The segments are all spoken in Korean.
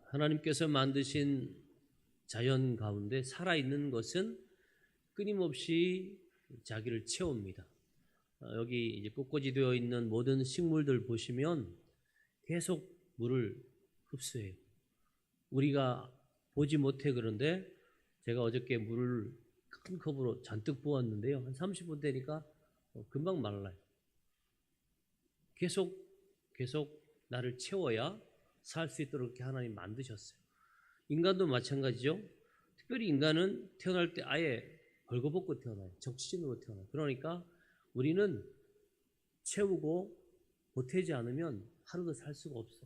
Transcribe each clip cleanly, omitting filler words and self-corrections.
하나님께서 만드신 자연 가운데 살아있는 것은 끊임없이 자기를 채웁니다. 여기 이제 꽃꽂이 되어 있는 모든 식물들 보시면 계속 물을 흡수해요. 우리가 보지 못해 그런데 제가 어저께 물을 큰 컵으로 잔뜩 부었는데요. 한 30분 되니까 금방 말라요. 계속 나를 채워야 살 수 있도록 이렇게 하나님 만드셨어요. 인간도 마찬가지죠. 특별히 인간은 태어날 때 아예 벌거벗고 태어나요. 적신으로 태어나요. 그러니까 우리는 채우고 보태지 않으면 하루도 살 수가 없어.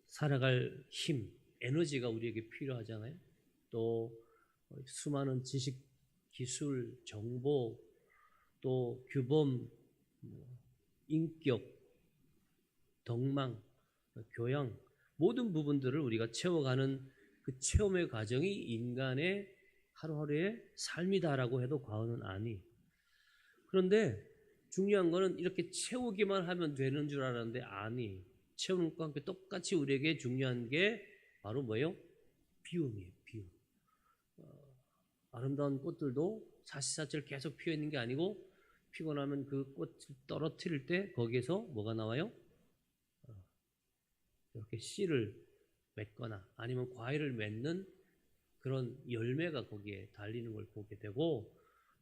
살아갈 힘, 에너지가 우리에게 필요하잖아요. 또 수많은 지식, 기술, 정보, 또 규범, 인격, 덕망, 교양 모든 부분들을 우리가 채워가는 그 체험의 과정이 인간의 하루하루의 삶이다라고 해도 과언은 아니. 그런데 중요한 거는 이렇게 채우기만 하면 되는 줄 알았는데 아니. 채우는 것과 함께 똑같이 우리에게 중요한 게 바로 뭐예요? 비움이에요. 비움. 아름다운 꽃들도 사시사철 계속 피어 있는 게 아니고 피곤하면 그 꽃을 떨어뜨릴 때 거기에서 뭐가 나와요? 이렇게 씨를 맺거나 아니면 과일을 맺는 그런 열매가 거기에 달리는 걸 보게 되고,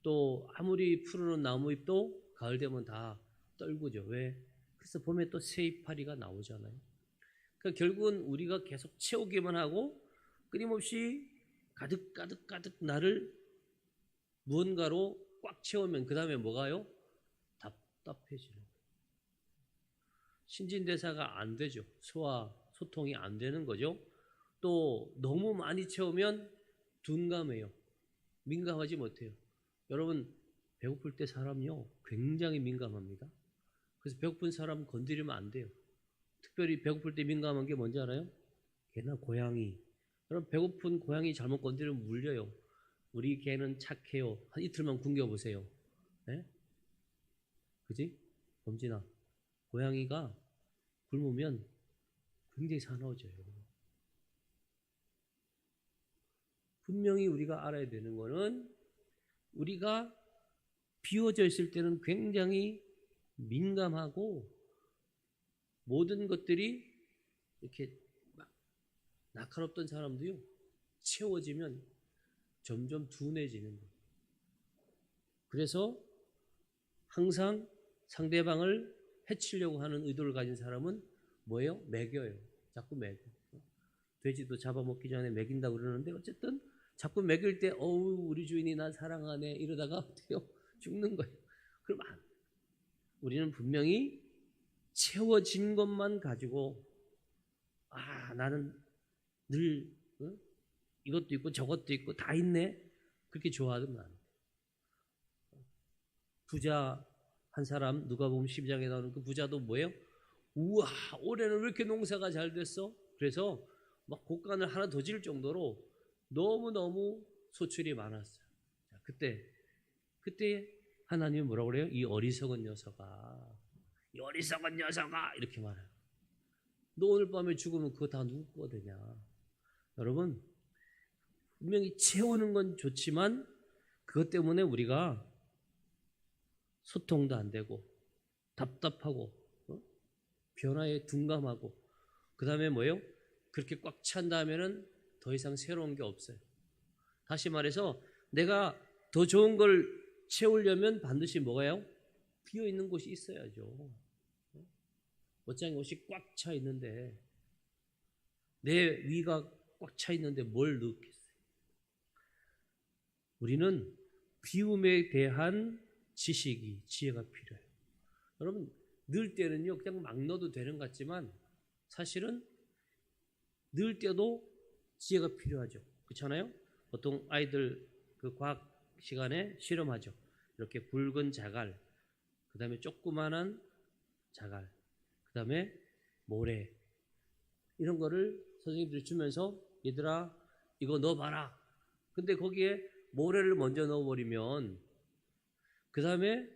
또 아무리 푸르른 나무잎도 가을 되면 다 떨구죠. 왜? 그래서 봄에 또 새이파리가 나오잖아요. 그러니까 결국은 우리가 계속 채우기만 하고 끊임없이 가득 나를 무언가로 꽉 채우면 그 다음에 뭐가요? 답답해지는 거예요. 신진대사가 안 되죠. 소화, 소통이 안 되는 거죠. 또 너무 많이 채우면 둔감해요. 민감하지 못해요. 여러분 배고플 때 사람요 굉장히 민감합니다. 그래서 배고픈 사람 건드리면 안 돼요. 특별히 배고플 때 민감한 게 뭔지 알아요? 개나 고양이. 여러분 배고픈 고양이 잘못 건드리면 물려요. 우리 개는 착해요. 한 이틀만 굶겨보세요. 네? 그지? 범진아, 고양이가 굶으면 굉장히 사나워져요. 분명히 우리가 알아야 되는 거는 우리가 비워져 있을 때는 굉장히 민감하고 모든 것들이 이렇게 막 날카롭던 사람도요 채워지면 점점 둔해지는 거예요. 그래서 항상 상대방을 해치려고 하는 의도를 가진 사람은 뭐예요? 먹여요. 자꾸 먹여. 돼지도 잡아먹기 전에 먹인다고 그러는데 어쨌든 자꾸 먹일 때 어우 우리 주인이 나 사랑하네 이러다가 어때요? 죽는 거예요. 그럼 우리는 분명히 채워진 것만 가지고 나는 늘 이것도 있고 저것도 있고 다 있네 그렇게 좋아하면 안 돼. 부자 한 사람 누가복음 12장에 나오는 그 부자도 뭐예요? 우와 올해는 왜 이렇게 농사가 잘 됐어? 그래서 막 곡간을 하나 더 지을 정도로 너무너무 소출이 많았어요. 자, 그때 하나님이 뭐라고 그래요? 이 어리석은 녀석아 이렇게 말해요. 너 오늘 밤에 죽으면 그거 다 누구 거 되냐? 여러분 분명히 채우는 건 좋지만 그것 때문에 우리가 소통도 안 되고 답답하고 변화에 둔감하고 그 다음에 뭐예요? 그렇게 꽉 찬 다음에는 더 이상 새로운 게 없어요. 다시 말해서 내가 더 좋은 걸 채우려면 반드시 뭐가요? 비어있는 곳이 있어야죠. 옷장에 옷이 꽉 차 있는데 내 위가 꽉 차 있는데 뭘 넣겠어요? 우리는 비움에 대한 지식이 지혜가 필요해요. 여러분 넣을 때는요 그냥 막 넣어도 되는 것 같지만 사실은 넣을 때도 지혜가 필요하죠. 그렇잖아요? 보통 아이들 그 과학 시간에 실험하죠. 이렇게 굵은 자갈, 그 다음에 조그만한 자갈, 그 다음에 모래 이런 거를 선생님들이 주면서 얘들아 이거 넣어봐라. 근데 거기에 모래를 먼저 넣어버리면 그 다음에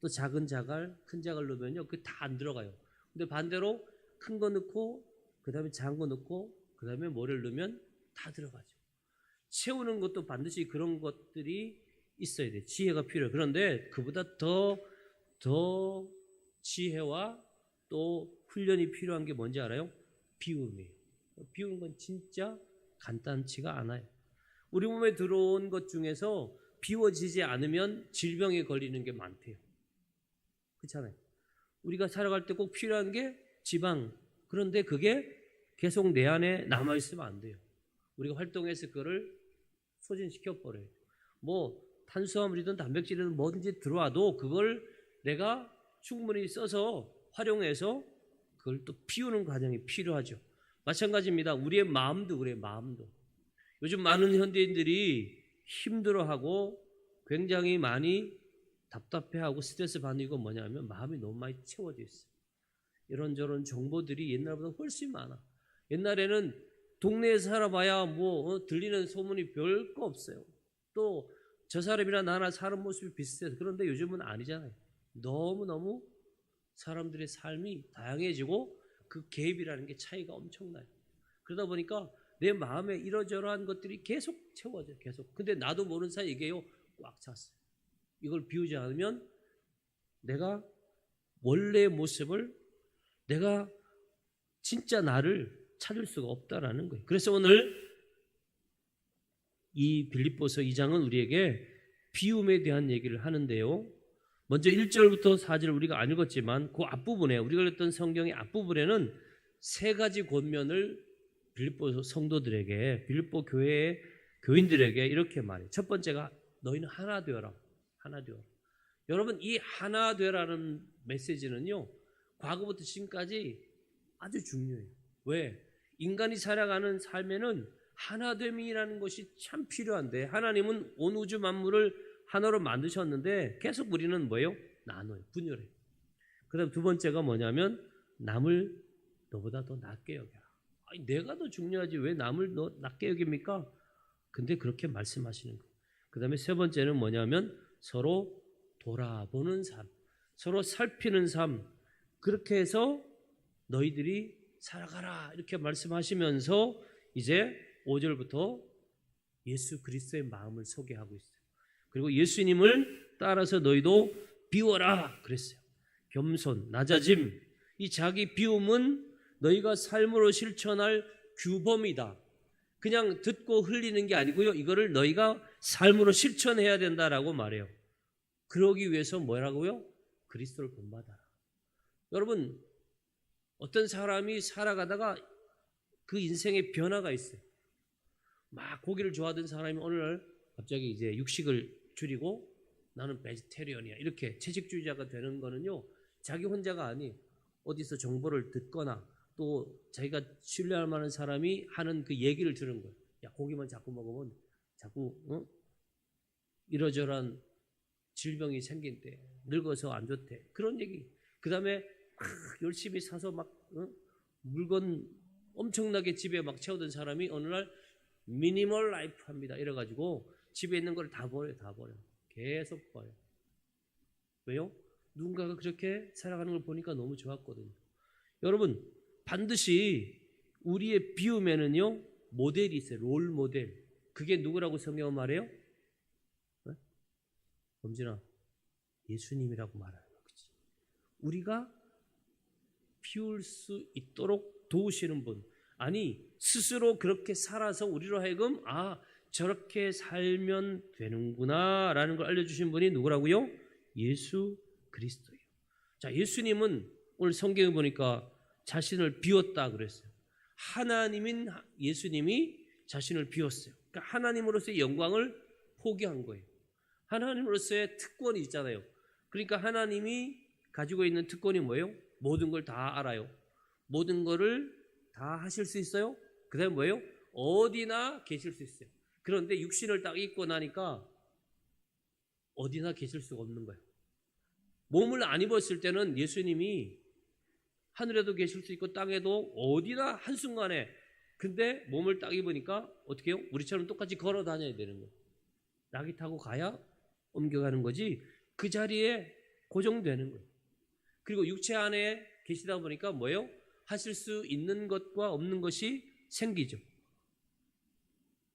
또 작은 자갈, 큰 자갈 넣으면요 그게 다 안 들어가요. 근데 반대로 큰 거 넣고 그 다음에 작은 거 넣고 그 다음에 뭐를 넣으면 다 들어가죠. 채우는 것도 반드시 그런 것들이 있어야 돼. 지혜가 필요해. 그런데 그보다 더 지혜와 또 훈련이 필요한 게 뭔지 알아요? 비움이에요. 비우는 건 진짜 간단치가 않아요. 우리 몸에 들어온 것 중에서 비워지지 않으면 질병에 걸리는 게 많대요. 그렇잖아요. 우리가 살아갈 때 꼭 필요한 게 지방. 그런데 그게 계속 내 안에 남아있으면 안 돼요. 우리가 활동해서 그거를 소진시켜 버려요. 뭐 탄수화물이든 단백질이든 뭐든지 들어와도 그걸 내가 충분히 써서 활용해서 그걸 또 비우는 과정이 필요하죠. 마찬가지입니다. 우리의 마음도 그래요. 마음도. 요즘 많은 현대인들이 힘들어하고 굉장히 많이 답답해하고 스트레스 받는 이건 뭐냐면 마음이 너무 많이 채워져 있어요. 이런저런 정보들이 옛날보다 훨씬 많아. 옛날에는 동네에서 살아봐야 뭐 들리는 소문이 별거 없어요. 또 저 사람이나 나나 사는 모습이 비슷해서. 그런데 요즘은 아니잖아요. 너무너무 사람들의 삶이 다양해지고 그 갭이라는 게 차이가 엄청나요. 그러다 보니까 내 마음에 이러저러한 것들이 계속 채워져요. 계속. 근데 나도 모르는 사이에 이게요 꽉 찼어요. 이걸 비우지 않으면 내가 원래의 모습을, 내가 진짜 나를 찾을 수가 없다라는 거예요. 그래서 오늘 이 빌립보서 2장은 우리에게 비움에 대한 얘기를 하는데요. 먼저 1절부터 4절 우리가 안 읽었지만 그 앞부분에, 우리가 읽었던 성경의 앞부분에는 세 가지 권면을 빌립보 성도들에게, 빌립보 교회의 교인들에게 이렇게 말해요. 첫 번째가 너희는 하나 되어라. 하나 되어라. 여러분, 이 하나 되라는 메시지는요, 과거부터 지금까지 아주 중요해요. 왜? 인간이 살아가는 삶에는 하나됨이라는 것이 참 필요한데, 하나님은 온 우주 만물을 하나로 만드셨는데 계속 우리는 뭐예요? 나눠요. 분열해요. 그 다음 두 번째가 뭐냐면 남을 너보다 더 낮게 여겨라. 아니, 내가 더 중요하지 왜 남을 더 낮게 여깁니까? 근데 그렇게 말씀하시는 거예요. 그 다음에 세 번째는 뭐냐면 서로 돌아보는 삶, 서로 살피는 삶, 그렇게 해서 너희들이 살아가라 이렇게 말씀하시면서 이제 5절부터 예수 그리스도의 마음을 소개하고 있어요. 그리고 예수님을 따라서 너희도 비워라 그랬어요. 겸손, 낮아짐, 이 자기 비움은 너희가 삶으로 실천할 규범이다. 그냥 듣고 흘리는 게 아니고요. 이거를 너희가 삶으로 실천해야 된다라고 말해요. 그러기 위해서 뭐라고요? 그리스도를 본받아라. 여러분, 어떤 사람이 살아가다가 그 인생에 변화가 있어요. 막 고기를 좋아하던 사람이 어느 날 갑자기 이제 육식을 줄이고 나는 베지테리언이야 이렇게 채식주의자가 되는 거는요, 자기 혼자가 아니 어디서 정보를 듣거나 또 자기가 신뢰할 만한 사람이 하는 그 얘기를 들은 거예요. 야, 고기만 자꾸 먹으면 자꾸 이러저러한 질병이 생긴대, 늙어서 안 좋대, 그런 얘기. 그 다음에 열심히 사서 막 물건 엄청나게 집에 막 채우던 사람이 어느 날 미니멀 라이프 합니다 이래가지고 집에 있는 걸 다 버려요. 다 버려요. 계속 버려요. 왜요? 누군가가 그렇게 살아가는 걸 보니까 너무 좋았거든요. 여러분, 반드시 우리의 비움에는요 모델이 있어요. 롤 모델. 그게 누구라고 성경은 말해요? 네? 범진아, 예수님이라고 말하는 거지. 우리가 비울 수 있도록 도우시는 분, 아니 스스로 그렇게 살아서 우리로 하여금 저렇게 살면 되는구나 라는 걸 알려주신 분이 누구라고요? 예수 그리스도예요. 자, 예수님은 오늘 성경에 보니까 자신을 비웠다 그랬어요. 하나님인 예수님이 자신을 비웠어요. 그러니까 하나님으로서의 영광을 포기한 거예요. 하나님으로서의 특권이 있잖아요. 그러니까 하나님이 가지고 있는 특권이 뭐예요? 모든 걸 다 알아요. 모든 거를 다 하실 수 있어요. 그 다음에 뭐예요? 어디나 계실 수 있어요. 그런데 육신을 딱 입고 나니까 어디나 계실 수가 없는 거예요. 몸을 안 입었을 때는 예수님이 하늘에도 계실 수 있고 땅에도 어디나 한순간에, 근데 몸을 딱 입으니까 어떻게 해요? 우리처럼 똑같이 걸어 다녀야 되는 거예요. 낙이 타고 가야 옮겨가는 거지 그 자리에 고정되는 거예요. 그리고 육체 안에 계시다 보니까 뭐예요? 하실 수 있는 것과 없는 것이 생기죠.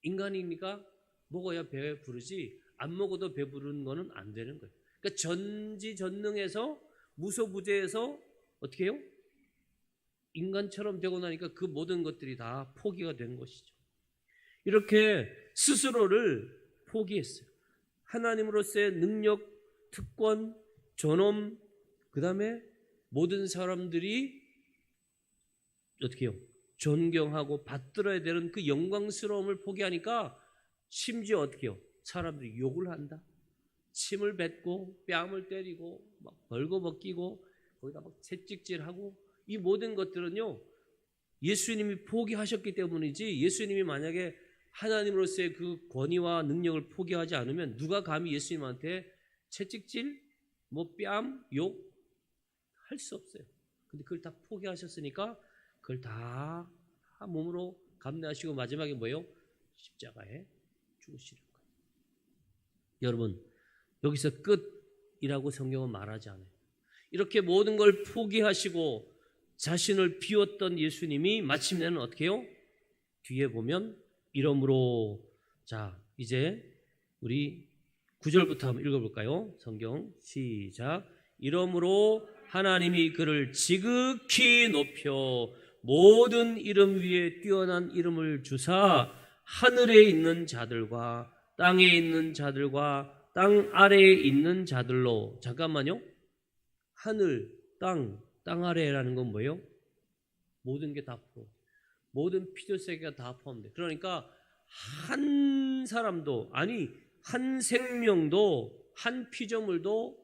인간이니까 먹어야 배 부르지 안 먹어도 배 부르는 거는 안 되는 거예요. 그러니까 전지전능해서 무소부재해서 어떻게 해요? 인간처럼 되고 나니까 그 모든 것들이 다 포기가 된 것이죠. 이렇게 스스로를 포기했어요. 하나님으로서의 능력, 특권, 존엄, 그 다음에 모든 사람들이 어떻게 해요? 존경하고 받들어야 되는 그 영광스러움을 포기하니까 심지어 어떻게 해요? 사람들이 욕을 한다. 침을 뱉고 뺨을 때리고 막 벌거벗기고 거기다 막 채찍질하고 이 모든 것들은요 예수님이 포기하셨기 때문이지 예수님이 만약에 하나님으로서의 그 권위와 능력을 포기하지 않으면 누가 감히 예수님한테 채찍질, 뭐 뺨, 욕 할 수 없어요. 근데 그걸 다 포기하셨으니까 그걸 다 몸으로 감내하시고 마지막에 뭐예요? 십자가에 죽으시는 거예요. 여러분 여기서 끝이라고 성경은 말하지 않아요. 이렇게 모든 걸 포기하시고 자신을 비웠던 예수님이 마침내는 어떻게 해요? 뒤에 보면 이러므로 자 이제 우리 9절부터 한번 읽어볼까요? 성경 시작. 이러므로 하나님이 그를 지극히 높여 모든 이름 위에 뛰어난 이름을 주사 하늘에 있는 자들과 땅에 있는 자들과 땅 아래에 있는 자들로 잠깐만요. 하늘, 땅 아래라는 건 뭐예요? 모든 게 다 포함. 모든 피조세계가 다 포함돼. 그러니까 한 사람도 아니 한 생명도 한 피조물도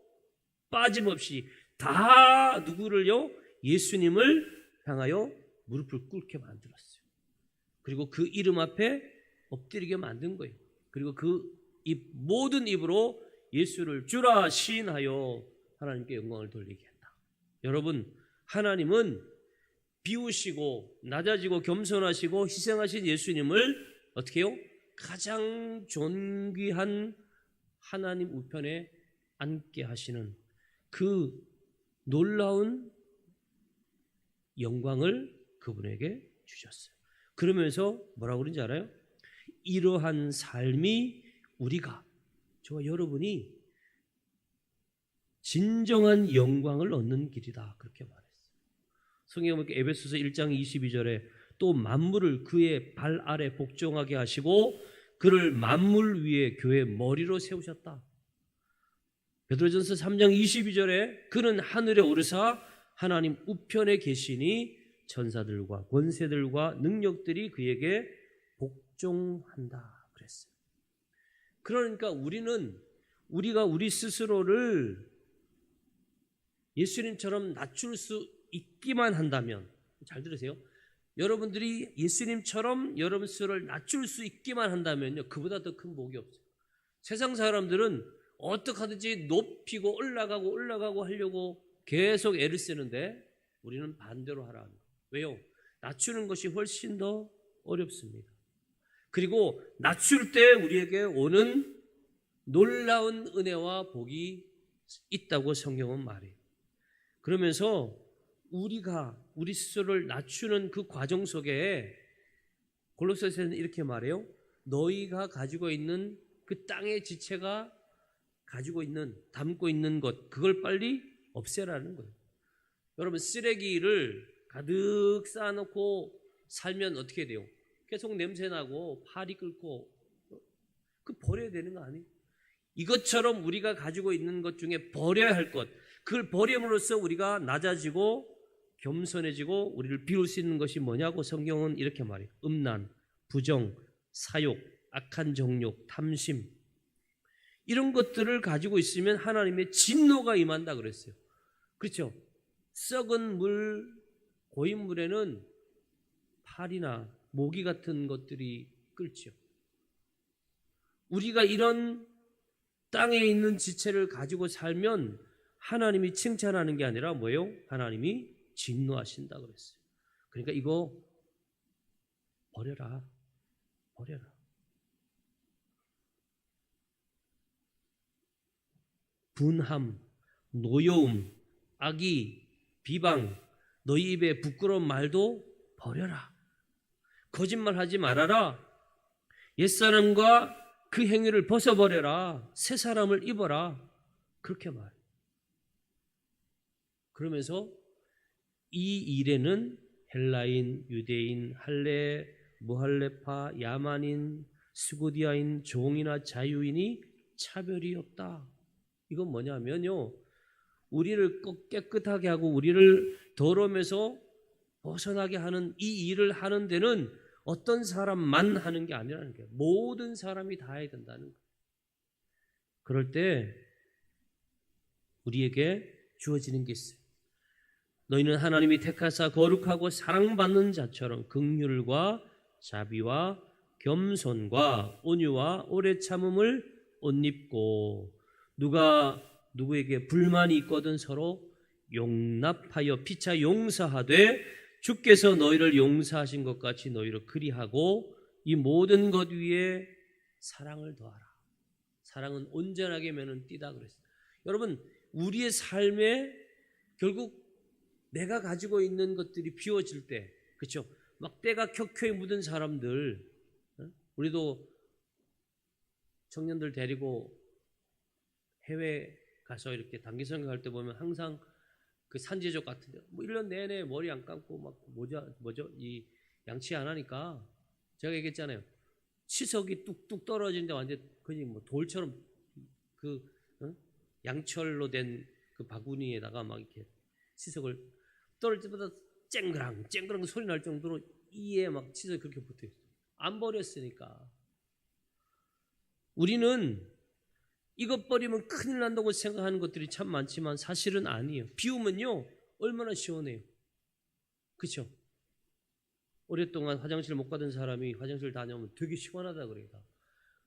빠짐없이 다 누구를요? 예수님을 향하여 무릎을 꿇게 만들었어요. 그리고 그 이름 앞에 엎드리게 만든 거예요. 그리고 그 입 모든 입으로 예수를 주라 시인하여 하나님께 영광을 돌리게 한다. 여러분 하나님은 비우시고 낮아지고 겸손하시고 희생하신 예수님을 어떻게 해요? 가장 존귀한 하나님 우편에 앉게 하시는 그 놀라운 영광을 그분에게 주셨어요. 그러면서 뭐라고 그러는지 알아요? 이러한 삶이 우리가 저와 여러분이 진정한 영광을 얻는 길이다 그렇게 말했어요. 성경에 보니까 에베소서 1장 22절에 또 만물을 그의 발 아래 복종하게 하시고 그를 만물 위에 교회의 머리로 세우셨다. 베드로전서 3장 22절에 그는 하늘에 오르사 하나님 우편에 계시니 천사들과 권세들과 능력들이 그에게 복종한다 그랬어요. 그러니까 우리가 우리 스스로를 예수님처럼 낮출 수 있기만 한다면 잘 들으세요. 여러분들이 예수님처럼 여러분 스스로를 낮출 수 있기만 한다면요 그보다 더 큰 복이 없어요. 세상 사람들은 어떻게 하든지 높이고 올라가고 하려고 계속 애를 쓰는데 우리는 반대로 하라. 왜요? 낮추는 것이 훨씬 더 어렵습니다. 그리고 낮출 때 우리에게 오는 놀라운 은혜와 복이 있다고 성경은 말해요. 그러면서 우리가 우리 스스로를 낮추는 그 과정 속에 골로새서는 이렇게 말해요. 너희가 가지고 있는 그 땅의 지체가 가지고 있는 담고 있는 것 그걸 빨리 없애라는 거예요. 여러분 쓰레기를 가득 쌓아놓고 살면 어떻게 돼요? 계속 냄새나고 파리 끓고 그 버려야 되는 거 아니에요? 이것처럼 우리가 가지고 있는 것 중에 버려야 할 것 그걸 버림으로써 우리가 낮아지고 겸손해지고 우리를 비울 수 있는 것이 뭐냐고 성경은 이렇게 말해요. 음란, 부정, 사욕, 악한 정욕, 탐심 이런 것들을 가지고 있으면 하나님의 진노가 임한다 그랬어요. 그렇죠? 썩은 물, 고인물에는 파리나 모기 같은 것들이 끓죠. 우리가 이런 땅에 있는 지체를 가지고 살면 하나님이 칭찬하는 게 아니라 뭐예요? 하나님이 진노하신다 그랬어요. 그러니까 이거 버려라. 분함, 노여움, 악의, 비방 너희 입에 부끄러운 말도 버려라. 거짓말하지 말아라. 옛사람과 그 행위를 벗어버려라. 새 사람을 입어라. 그렇게 말해. 그러면서 이 일에는 헬라인, 유대인, 할례, 무할레파, 야만인, 스고디아인, 종이나 자유인이 차별이 없다. 이건 뭐냐면요, 우리를 깨끗하게 하고 우리를 더러움에서 벗어나게 하는 이 일을 하는 데는 어떤 사람만 하는 게 아니라는 거예요. 모든 사람이 다 해야 된다는 거예요. 그럴 때 우리에게 주어지는 게 있어요. 너희는 하나님이 택하사 거룩하고 사랑받는 자처럼 긍휼과 자비와 겸손과 온유와 오래 참음을 옷 입고 누가 누구에게 불만이 있거든 서로 용납하여 피차 용서하되 주께서 너희를 용서하신 것 같이 너희를 그리하고 이 모든 것 위에 사랑을 더하라. 사랑은 온전하게 매는 띠다 그랬어요. 여러분, 우리의 삶에 결국 내가 가지고 있는 것들이 비워질 때, 그렇죠? 막 때가 켜켜이 묻은 사람들, 우리도 청년들 데리고 해외 가서 이렇게 단기 선교할 때 보면 항상 그 산지족 같은데 뭐 1년 내내 머리 안 감고 막 뭐죠? 이 양치 안 하니까 제가 얘기했잖아요. 치석이 뚝뚝 떨어지는데 완전 그냥 뭐 돌처럼 그 양철로 된 그 바구니에다가 막 이렇게 치석을 떨어질 때마다 쨍그랑 소리 날 정도로 이에 막 치석이 그렇게 붙어 있어요. 안 버렸으니까. 우리는 이것 버리면 큰일 난다고 생각하는 것들이 참 많지만 사실은 아니에요. 비우면요 얼마나 시원해요. 그렇죠? 오랫동안 화장실 못 가던 사람이 화장실 다녀오면 되게 시원하다 그래요.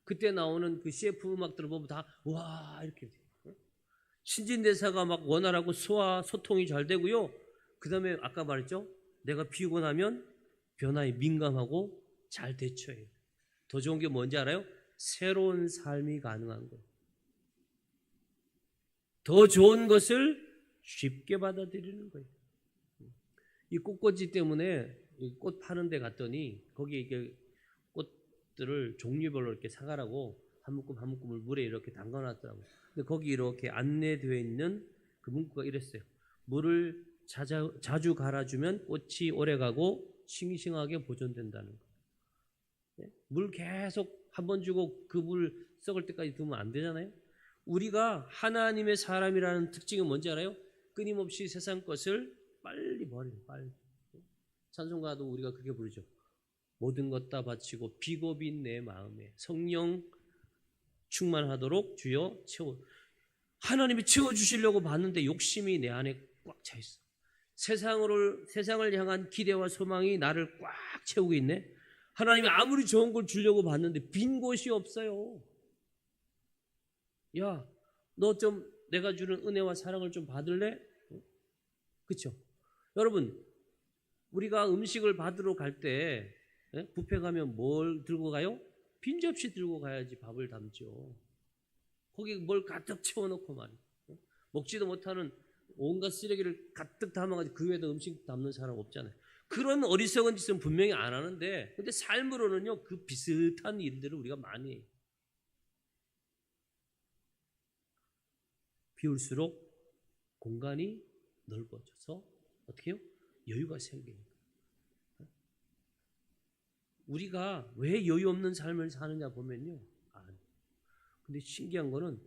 그때 나오는 그 CF 음악들을 보면 다 와 이렇게 돼요. 신진대사가 막 원활하고 소화 소통이 잘 되고요. 그 다음에 아까 말했죠. 내가 비우고 나면 변화에 민감하고 잘 대처해요. 더 좋은 게 뭔지 알아요? 새로운 삶이 가능한 거예요. 더 좋은 것을 쉽게 받아들이는 거예요. 이 꽃꽂이 때문에 꽃 파는 데 갔더니 거기에 이게 꽃들을 종류별로 이렇게 사가라고 한 묶음 한 묶음을 물에 이렇게 담가놨더라고요. 근데 거기 이렇게 안내되어 있는 그 문구가 이랬어요. 물을 자주 갈아주면 꽃이 오래가고 싱싱하게 보존된다는 거예요. 물 계속 한 번 주고 그 물 썩을 때까지 두면 안 되잖아요. 우리가 하나님의 사람이라는 특징이 뭔지 알아요? 끊임없이 세상 것을 빨리 버려요. 빨리. 찬송가도 우리가 그렇게 부르죠. 모든 것 다 바치고 비고빈 내 마음에 성령 충만하도록 주여 채워. 하나님이 채워주시려고 봤는데 욕심이 내 안에 꽉 차 있어. 세상을 향한 기대와 소망이 나를 꽉 채우고 있네. 하나님이 아무리 좋은 걸 주려고 봤는데 빈 곳이 없어요. 야, 너 좀 내가 주는 은혜와 사랑을 좀 받을래? 그렇죠? 여러분, 우리가 음식을 받으러 갈 때 뷔페 가면 뭘 들고 가요? 빈 접시 들고 가야지 밥을 담죠. 거기 뭘 가득 채워놓고 말이에요. 먹지도 못하는 온갖 쓰레기를 가득 담아가지고 그 위에다 음식 담는 사람 없잖아요. 그런 어리석은 짓은 분명히 안 하는데 근데 삶으로는요 그 비슷한 일들을 우리가 많이 해요. 비울수록 공간이 넓어져서 어떻게 해요? 여유가 생기니까. 우리가 왜 여유 없는 삶을 사느냐 보면요. 근데 신기한 거는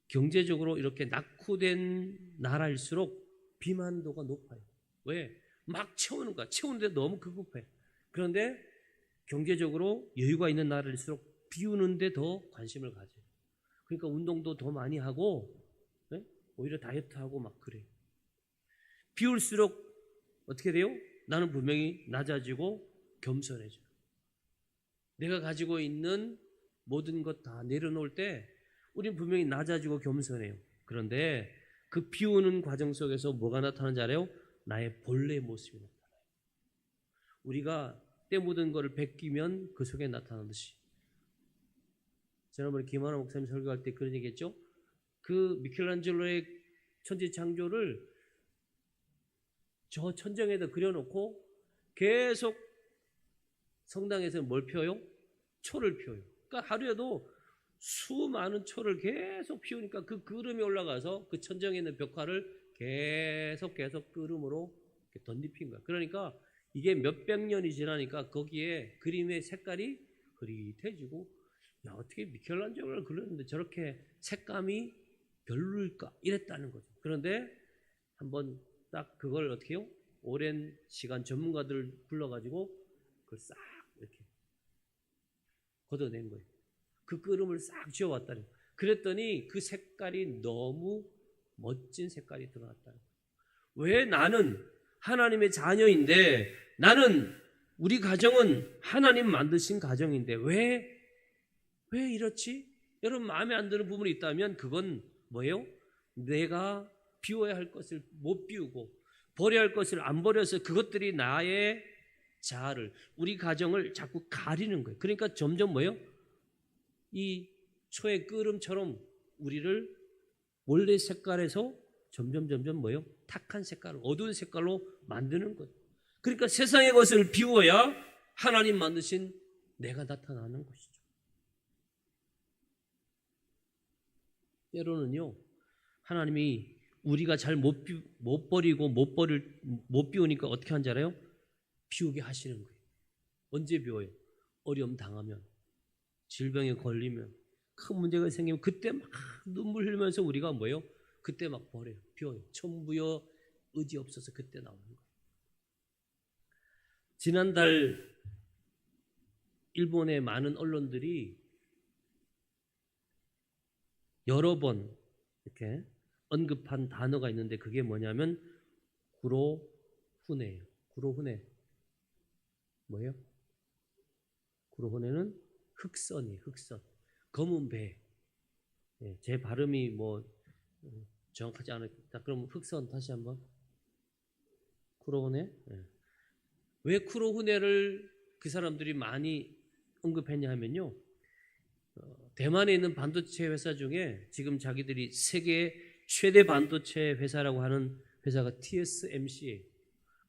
경제적으로 이렇게 낙후된 나라일수록 비만도가 높아요. 왜? 막 채우는 거야. 채우는데 너무 급급해. 그런데 경제적으로 여유가 있는 나라일수록 비우는데 더 관심을 가져요. 그러니까 운동도 더 많이 하고 오히려 다이어트하고 막 그래요. 비울수록 어떻게 돼요? 나는 분명히 낮아지고 겸손해져요. 내가 가지고 있는 모든 것 다 내려놓을 때 우리는 분명히 낮아지고 겸손해요. 그런데 그 비우는 과정 속에서 뭐가 나타나는지 알아요? 나의 본래 모습이 나타나요. 우리가 때 묻은 거를 베끼면 그 속에 나타나듯이. 지난번에 김하나 목사님 설교할 때 그런 얘기했죠. 그 미켈란젤로의 천지창조를 저 천정에다 그려놓고 계속 성당에서 뭘 피워요? 초를 피워요. 그러니까 하루에도 수많은 초를 계속 피우니까 그 그름이 올라가서 그 천정에 있는 벽화를 계속 그름으로 이렇게 덧입힌 거야. 그러니까 이게 몇백 년이 지나니까 거기에 그림의 색깔이 흐릿해지고, 야, 어떻게 미켈란젤로를 그렸는데 저렇게 색감이 별로일까? 이랬다는 거죠. 그런데 한번 딱 그걸 어떻게 해요? 오랜 시간 전문가들 불러가지고 그걸 싹 이렇게 걷어낸 거예요. 그 그림을 싹 지어왔다는 거예요. 그랬더니 그 색깔이 너무 멋진 색깔이 드러났다는 거예요. 왜 나는 하나님의 자녀인데, 나는 우리 가정은 하나님 만드신 가정인데 왜 이렇지? 여러분 마음에 안 드는 부분이 있다면 그건 뭐예요? 내가 비워야 할 것을 못 비우고 버려야 할 것을 안 버려서 그것들이 나의 자아를, 우리 가정을 자꾸 가리는 거예요. 그러니까 점점 뭐예요? 이 초의 끓음처럼 우리를 원래 색깔에서 점점 뭐예요? 탁한 색깔, 어두운 색깔로 만드는 거예요. 그러니까 세상의 것을 비워야 하나님 만드신 내가 나타나는 것이죠. 때로는요, 하나님이 우리가 잘 못 버리고 못 비우니까 어떻게 하는지 알아요? 비우게 하시는 거예요. 언제 비워요? 어려움 당하면, 질병에 걸리면, 큰 문제가 생기면 그때 막 눈물 흘리면서 우리가 뭐예요? 그때 막 버려요. 비워요. 천부여 의지 없어서 그때 나오는 거예요. 지난달 일본의 많은 언론들이 여러 번 이렇게 언급한 단어가 있는데 그게 뭐냐면 구로훈해예요. 구로훈해 뭐예요? 구로훈해는 흑선이에요. 흑선. 검은 배. 네, 제 발음이 뭐 정확하지 않았다. 그럼 흑선 다시 한번. 구로훈해. 네. 왜 구로훈해를 그 사람들이 많이 언급했냐 하면요, 대만에 있는 반도체 회사 중에 지금 자기들이 세계 최대 반도체 회사라고 하는 회사가 TSMC예요.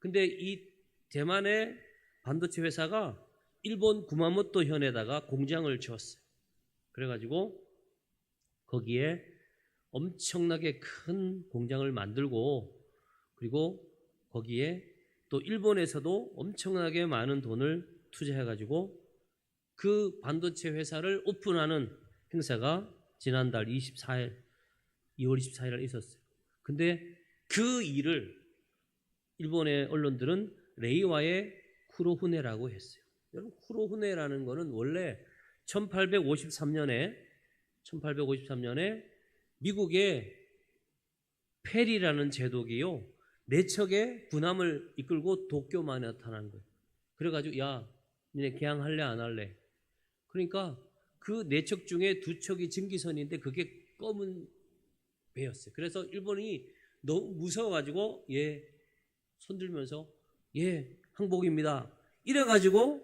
근데 이 대만의 반도체 회사가 일본 구마모토 현에다가 공장을 지었어요. 그래가지고 거기에 엄청나게 큰 공장을 만들고, 그리고 거기에 또 일본에서도 엄청나게 많은 돈을 투자해가지고 그 반도체 회사를 오픈하는 행사가 지난달 2월 24일 날 있었어요. 근데 그 일을 일본의 언론들은 레이와의 쿠로훈해라고 했어요. 여러분, 쿠로훈해라는 거는 원래 1853년에 미국의 페리라는 제독이요, 네 척의 군함을 이끌고 도쿄만 나타난 거예요. 그래가지고 야, 니네 개항할래 안 할래? 그러니까 그 네 척 중에 두 척이 증기선인데 그게 검은 배였어요. 그래서 일본이 너무 무서워가지고 손들면서 항복입니다. 이래가지고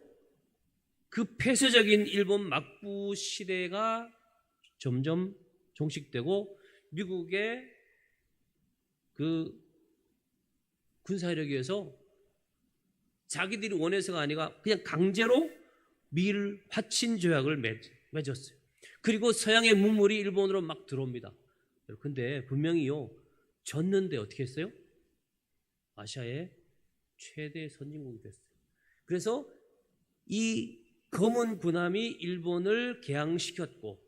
그 폐쇄적인 일본 막부 시대가 점점 종식되고 미국의 그 군사력에 의해서 자기들이 원해서가 아니라 그냥 강제로 미일 화친 조약을 맺었어요. 그리고 서양의 문물이 일본으로 막 들어옵니다. 근데 분명히요, 졌는데 어떻게 했어요? 아시아의 최대 선진국이 됐어요. 그래서 이 검은 군함이 일본을 개항시켰고,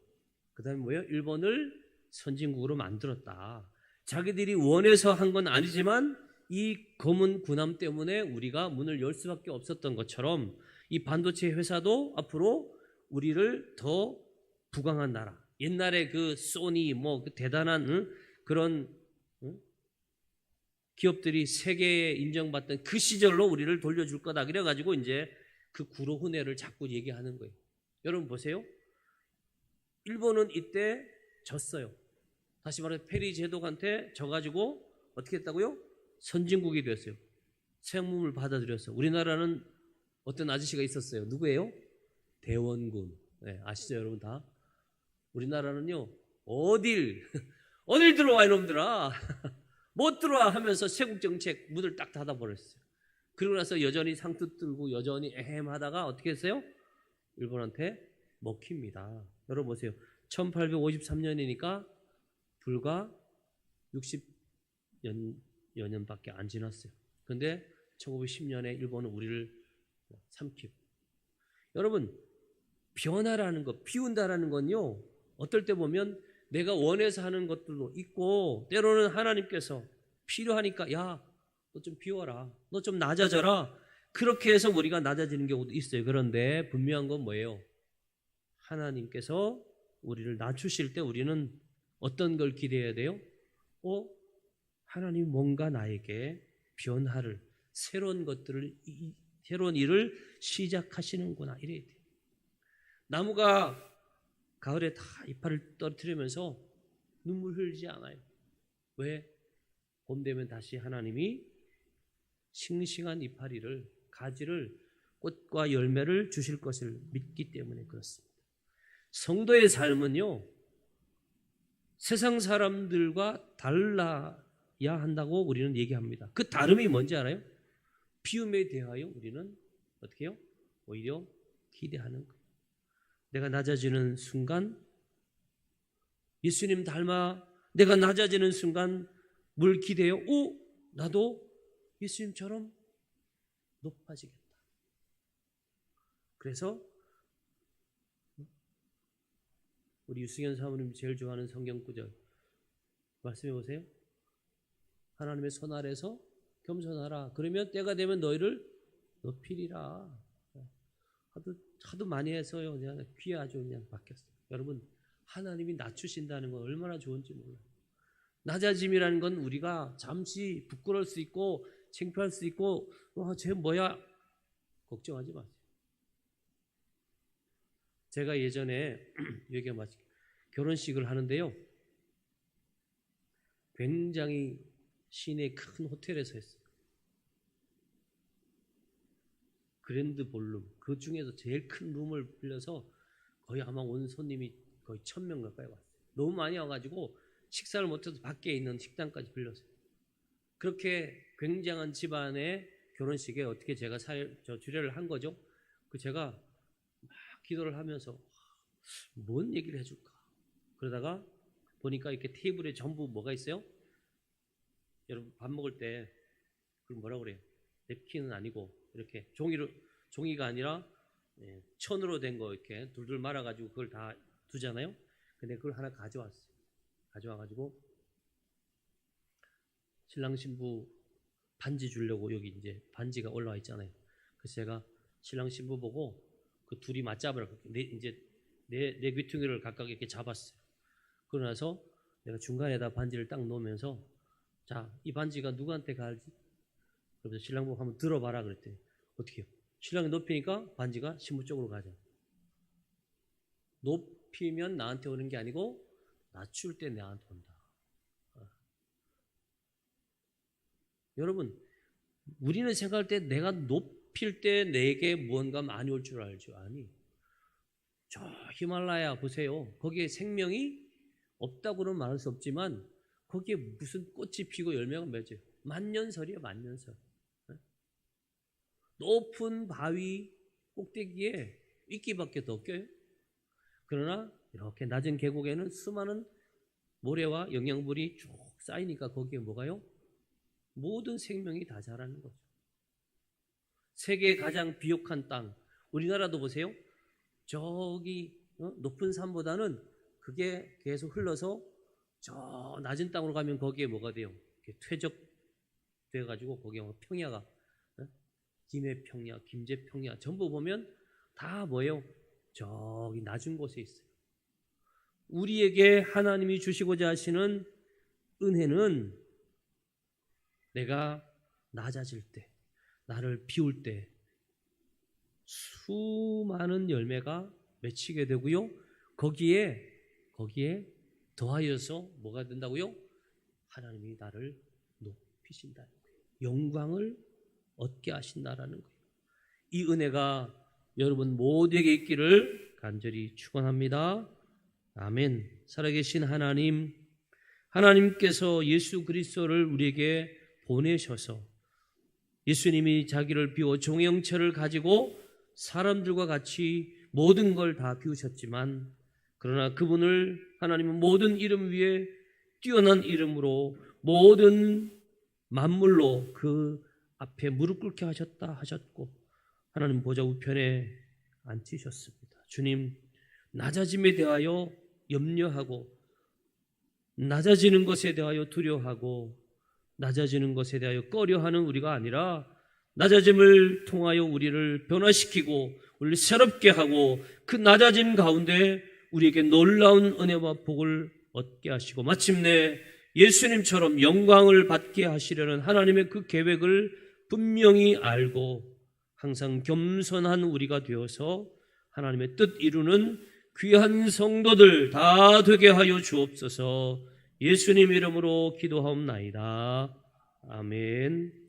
그 다음에 뭐예요? 일본을 선진국으로 만들었다. 자기들이 원해서 한 건 아니지만 이 검은 군함 때문에 우리가 문을 열 수밖에 없었던 것처럼 이 반도체 회사도 앞으로 우리를 더 부강한 나라, 옛날에 그 소니 그 대단한 그런 기업들이 세계에 인정받던 그 시절로 우리를 돌려줄 거다. 그래가지고 이제 그 구로훈해를 자꾸 얘기하는 거예요. 여러분 보세요. 일본은 이때 졌어요. 다시 말해서 페리 제독한테 져가지고 어떻게 했다고요? 선진국이 됐어요. 생물을 받아들였어요. 우리나라는 어떤 아저씨가 있었어요. 누구예요? 대원군. 네, 아시죠 여러분 다? 우리나라는요, 어딜 들어와 이놈들아. 못 들어와 하면서 세국 정책 문을 딱 닫아버렸어요. 그러고 나서 여전히 상투 들고 여전히 애헴하다가 어떻게 했어요? 일본한테 먹힙니다. 여러분 보세요. 1853년이니까 불과 60여 년밖에 안 지났어요. 그런데 1910년에 일본은 우리를 삼키고. 여러분, 변화라는 것, 비운다라는 건요, 어떨 때 보면 내가 원해서 하는 것들도 있고, 때로는 하나님께서 필요하니까, 야, 너 좀 비워라, 너 좀 낮아져라, 그렇게 해서 우리가 낮아지는 경우도 있어요. 그런데 분명한 건 뭐예요? 하나님께서 우리를 낮추실 때 우리는 어떤 걸 기대해야 돼요? 하나님 뭔가 나에게 변화를, 새로운 것들을, 새로운 일을 시작하시는구나, 이래야 돼요. 나무가 가을에 다 이파를 떨어뜨리면서 눈물 흘리지 않아요. 왜? 봄 되면 다시 하나님이 싱싱한 이파리를, 가지를, 꽃과 열매를 주실 것을 믿기 때문에 그렇습니다. 성도의 삶은요, 세상 사람들과 달라야 한다고 우리는 얘기합니다. 그 다름이 뭔지 알아요? 비움에 대하여 우리는 어떻게 해요? 오히려 기대하는 거예요. 내가 낮아지는 순간, 예수님 닮아 내가 낮아지는 순간 뭘 기대해요? 나도 예수님처럼 높아지겠다. 그래서 우리 유승현 사모님 제일 좋아하는 성경 구절 말씀해 보세요. 하나님의 손 아래서 겸손하라. 그러면 때가 되면 너희를 높이리라. 하도 많이 해서요. 그냥 귀에 아주 그냥 바뀌었어요. 여러분, 하나님이 낮추신다는 건 얼마나 좋은지 몰라요. 낮아짐이라는 건 우리가 잠시 부끄러울 수 있고 창피할 수 있고 쟤 뭐야? 걱정하지 마세요. 제가 예전에 결혼식을 하는데요. 굉장히 시내 큰 호텔에서 했어요. 그랜드 볼룸, 그 중에서 제일 큰 룸을 빌려서 거의 아마 온 손님이 거의 1000명 가까이 왔어요. 너무 많이 와가지고 식사를 못해서 밖에 있는 식당까지 빌렸어요. 그렇게 굉장한 집안의 결혼식에 어떻게 제가 주례를 한 거죠. 제가 막 기도를 하면서 뭔 얘기를 해줄까. 그러다가 보니까 이렇게 테이블에 전부 뭐가 있어요? 여러분 밥 먹을 때 그걸 뭐라 그래요? 냅킨은 아니고 이렇게 종이가 아니라 천으로 된 거 이렇게 둘둘 말아가지고 그걸 다 두잖아요. 근데 그걸 하나 가져왔어요. 가져와가지고 신랑 신부 반지 주려고 여기 이제 반지가 올라와 있잖아요. 그래서 제가 신랑 신부 보고 그 둘이 맞잡으라 이제 내 귀퉁이를 각각 이렇게 잡았어요. 그러고 나서 내가 중간에다 반지를 딱 놓으면서 자, 이 반지가 누구한테 갈지? 그래서 신랑 보고 한번 들어봐라 그랬더니 어떻게 해요? 신랑이 높이니까 반지가 신부 쪽으로 가죠. 높이면 나한테 오는 게 아니고 낮출 때 나한테 온다. 여러분, 우리는 생각할 때 내가 높일 때 내게 무언가 많이 올 줄 알죠? 아니, 저 히말라야 보세요. 거기에 생명이 없다고는 말할 수 없지만 거기에 무슨 꽃이 피고 열매가 맺어요. 만년설이에요, 만년설. 높은 바위 꼭대기에 이끼밖에 더 껴요. 그러나 이렇게 낮은 계곡에는 수많은 모래와 영양분이 쭉 쌓이니까 거기에 뭐가요? 모든 생명이 다 자라는 거죠. 세계 가장 비옥한 땅, 우리나라도 보세요. 저기 높은 산보다는 그게 계속 흘러서 저 낮은 땅으로 가면 거기에 뭐가 돼요? 퇴적돼가지고 거기에 평야가 김해평야, 김제평야 전부 보면 다 뭐예요? 저기 낮은 곳에 있어요. 우리에게 하나님이 주시고자 하시는 은혜는 내가 낮아질 때, 나를 비울 때 수많은 열매가 맺히게 되고요. 거기에 더하여서 뭐가 된다고요? 하나님이 나를 높이신다는 거예요. 영광을 얻게 하신다라는 거예요. 이 은혜가 여러분 모두에게 있기를 간절히 축원합니다. 아멘. 살아계신 하나님, 하나님께서 예수 그리스도를 우리에게 보내셔서 예수님이 자기를 비워 종의 형체를 가지고 사람들과 같이 모든 걸 다 비우셨지만 그러나 그분을 하나님은 모든 이름 위에 뛰어난 이름으로 모든 만물로 그 앞에 무릎 꿇게 하셨고 하나님 보좌 우편에 앉히셨습니다. 주님, 낮아짐에 대하여 염려하고 낮아지는 것에 대하여 두려워하고 낮아지는 것에 대하여 꺼려하는 우리가 아니라 낮아짐을 통하여 우리를 변화시키고 우리를 새롭게 하고 그 낮아짐 가운데 우리에게 놀라운 은혜와 복을 얻게 하시고 마침내 예수님처럼 영광을 받게 하시려는 하나님의 그 계획을 분명히 알고 항상 겸손한 우리가 되어서 하나님의 뜻 이루는 귀한 성도들 다 되게 하여 주옵소서. 예수님 이름으로 기도하옵나이다. 아멘.